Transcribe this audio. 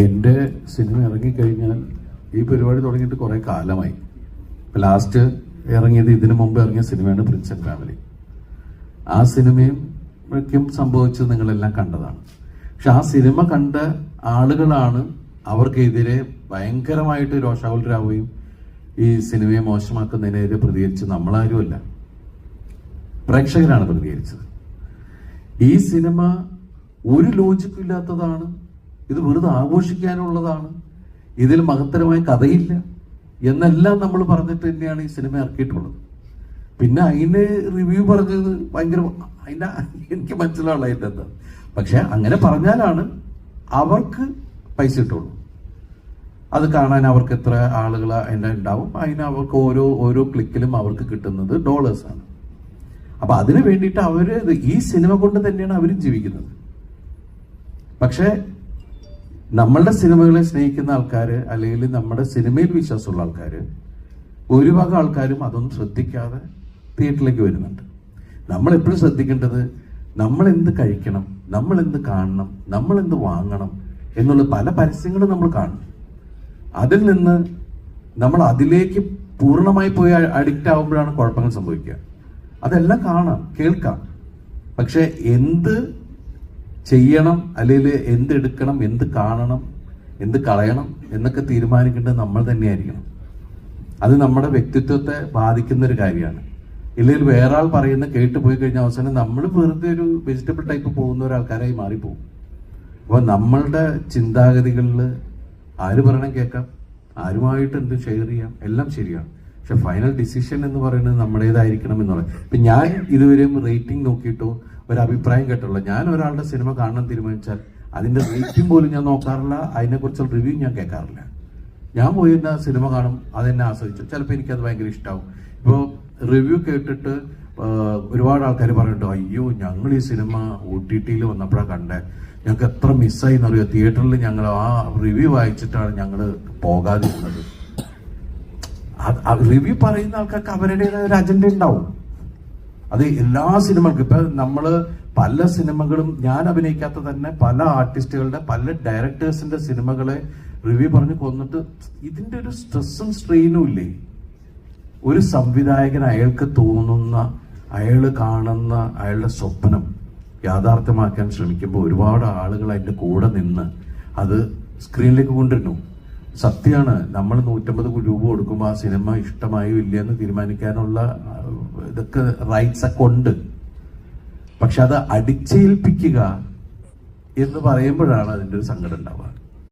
എൻ്റെ സിനിമ ഇറങ്ങിക്കഴിഞ്ഞാൽ ഈ പരിപാടി തുടങ്ങിയിട്ട് കുറേ കാലമായി. ഇപ്പം ലാസ്റ്റ് ഇറങ്ങിയത് ഇതിനു മുമ്പ് ഇറങ്ങിയ സിനിമയാണ് പ്രിൻസ് ആൻഡ് ഫാമിലി. ആ സിനിമയ്ക്കും സംഭവിച്ചത് നിങ്ങളെല്ലാം കണ്ടതാണ്. പക്ഷെ ആ സിനിമ കണ്ട ആളുകളാണ് അവർക്കെതിരെ ഭയങ്കരമായിട്ട് രോഷാകുലരാവുകയും ഈ സിനിമയെ മോശമാക്കുന്നതിനെതിരെ പ്രതികരിച്ച് നമ്മളാരുമല്ല, പ്രേക്ഷകരാണ് പ്രതികരിച്ചത്. ഈ സിനിമ ഒരു ലോജിക്കും ഇല്ലാത്തതാണ്, ഇത് വെറുതെ ആഘോഷിക്കാനുള്ളതാണ്, ഇതിൽ മഹത്തരമായ കഥയില്ല എന്നെല്ലാം നമ്മൾ പറഞ്ഞിട്ട് തന്നെയാണ് ഈ സിനിമ ഇറക്കിയിട്ടുള്ളത്. പിന്നെ അതിന് റിവ്യൂ പറഞ്ഞത് ഭയങ്കര എനിക്ക് മനസ്സിലാവുള്ളതായിട്ട് എന്താ, പക്ഷെ അങ്ങനെ പറഞ്ഞാലാണ് അവർക്ക് പൈസ കിട്ടുള്ളൂ. അത് കാണാൻ അവർക്ക് എത്ര ആളുകൾ അതിൻ്റെ ഉണ്ടാവും, അതിന് അവർക്ക് ഓരോ ക്ലിക്കിലും അവർക്ക് കിട്ടുന്നത് ഡോളേഴ്സാണ്. അപ്പൊ അതിന് വേണ്ടിയിട്ട് അവര് ഈ സിനിമ കൊണ്ട് തന്നെയാണ് അവരും ജീവിക്കുന്നത്. പക്ഷെ നമ്മളുടെ സിനിമകളെ സ്നേഹിക്കുന്ന ആൾക്കാർ, അല്ലെങ്കിൽ നമ്മുടെ സിനിമയിൽ വിശ്വാസമുള്ള ആൾക്കാർ, ഭൂരിഭാഗം ആൾക്കാരും അതൊന്നും ശ്രദ്ധിക്കാതെ തിയേറ്ററിലേക്ക് വരുന്നുണ്ട്. നമ്മൾ എപ്പോഴും ശ്രദ്ധിക്കേണ്ടത് നമ്മൾ എന്ത് കഴിക്കണം, നമ്മൾ എന്ത് കാണണം, നമ്മൾ എന്ത് വാങ്ങണം എന്നുള്ള പല പരസ്യങ്ങളും നമ്മൾ കാണും. അതിൽ നിന്ന് നമ്മൾ അതിലേക്ക് പൂർണ്ണമായി പോയി അഡിക്റ്റ് ആകുമ്പോഴാണ് കുഴപ്പങ്ങൾ സംഭവിക്കുക. അതെല്ലാം കാണാം, കേൾക്കാം, പക്ഷെ എന്ത് ചെയ്യണം, അല്ലെങ്കിൽ എന്ത് എടുക്കണം, എന്ത് കാണണം, എന്ത് കളയണം എന്നൊക്കെ തീരുമാനിക്കേണ്ടത് നമ്മൾ തന്നെയായിരിക്കണം. അത് നമ്മുടെ വ്യക്തിത്വത്തെ ബാധിക്കുന്ന ഒരു കാര്യമാണ്. ഇല്ലെങ്കിൽ വേറെ ആൾ പറയുന്ന കേട്ട് പോയി കഴിഞ്ഞ അവസാനം നമ്മൾ വെറുതെ ഒരു വെജിറ്റബിൾ ടൈപ്പ് പോകുന്ന ഒരാൾക്കാരായി മാറിപ്പോകും. അപ്പോൾ നമ്മളുടെ ചിന്താഗതികളിൽ ആര് പറയണം കേൾക്കാം, ആരുമായിട്ട് എന്ത് ഷെയർ ചെയ്യാം, എല്ലാം ശരിയാണ്. പക്ഷെ ഫൈനൽ ഡിസിഷൻ എന്ന് പറയുന്നത് നമ്മുടേതായിരിക്കണം എന്നുള്ളത്. ഇപ്പം ഞാൻ ഇതുവരെയും റേറ്റിംഗ് നോക്കിയിട്ടോ ഒരു അഭിപ്രായം കേട്ടുള്ളൂ. ഞാൻ ഒരാളുടെ സിനിമ കാണാൻ തീരുമാനിച്ചാൽ അതിന്റെ റേറ്റിംഗ് പോലും ഞാൻ നോക്കാറില്ല, അതിനെക്കുറിച്ചുള്ള റിവ്യൂ ഞാൻ കേൾക്കാറില്ല. ഞാൻ പോയി എന്നാ സിനിമ കാണും, അതെന്നെ ആസ്വദിച്ചു, ചിലപ്പോൾ എനിക്കത് ഭയങ്കര ഇഷ്ടമാവും. ഇപ്പോൾ റിവ്യൂ കേട്ടിട്ട് ഒരുപാട് ആൾക്കാർ പറയുന്നുണ്ടോ, അയ്യോ ഞങ്ങൾ ഈ സിനിമ OTT വന്നപ്പോഴാണ് കണ്ടേ, ഞങ്ങൾക്ക് എത്ര മിസ്സായി എന്നറിയോ, തിയേറ്ററിൽ ഞങ്ങൾ ആ റിവ്യൂ വായിച്ചിട്ടാണ് ഞങ്ങൾ പോകാതിരുന്നത്. റിവ്യൂ പറയുന്ന ആൾക്കാർക്ക് അവരുടേതായ ഒരു അജണ്ട ഉണ്ടാവും. അത് എല്ലാ സിനിമകൾക്കും. ഇപ്പൊ നമ്മള് പല സിനിമകളും, ഞാൻ അഭിനയിക്കാത്ത തന്നെ പല ആർട്ടിസ്റ്റുകളുടെ, പല ഡയറക്ടേഴ്സിന്റെ സിനിമകളെ റിവ്യൂ പറഞ്ഞ് കൊന്നിട്ട് ഇതിന്റെ ഒരു സ്ട്രെസ്സും സ്ട്രെയിനും ഇല്ലേ. ഒരു സംവിധായകൻ അയാൾക്ക് തോന്നുന്ന, അയാൾ കാണുന്ന അയാളുടെ സ്വപ്നം യാഥാർത്ഥ്യമാക്കാൻ ശ്രമിക്കുമ്പോൾ ഒരുപാട് ആളുകൾ അതിന്റെ കൂടെ നിന്ന് അത് സ്ക്രീനിലേക്ക് കൊണ്ടുവരുന്നു. സത്യമാണ്, നമ്മൾ 150 രൂപ കൊടുക്കുമ്പോൾ ആ സിനിമ ഇഷ്ടമായോ ഇല്ലയെന്ന് തീരുമാനിക്കാനുള്ള ഇതൊക്കെ റൈറ്റ്സ് ഒക്കെ ഉണ്ട്. പക്ഷെ അത് അടിച്ചേൽപ്പിക്കുക എന്ന് പറയുമ്പോഴാണ് അതിൻ്റെ ഒരു സങ്കടം ഉണ്ടാവുക.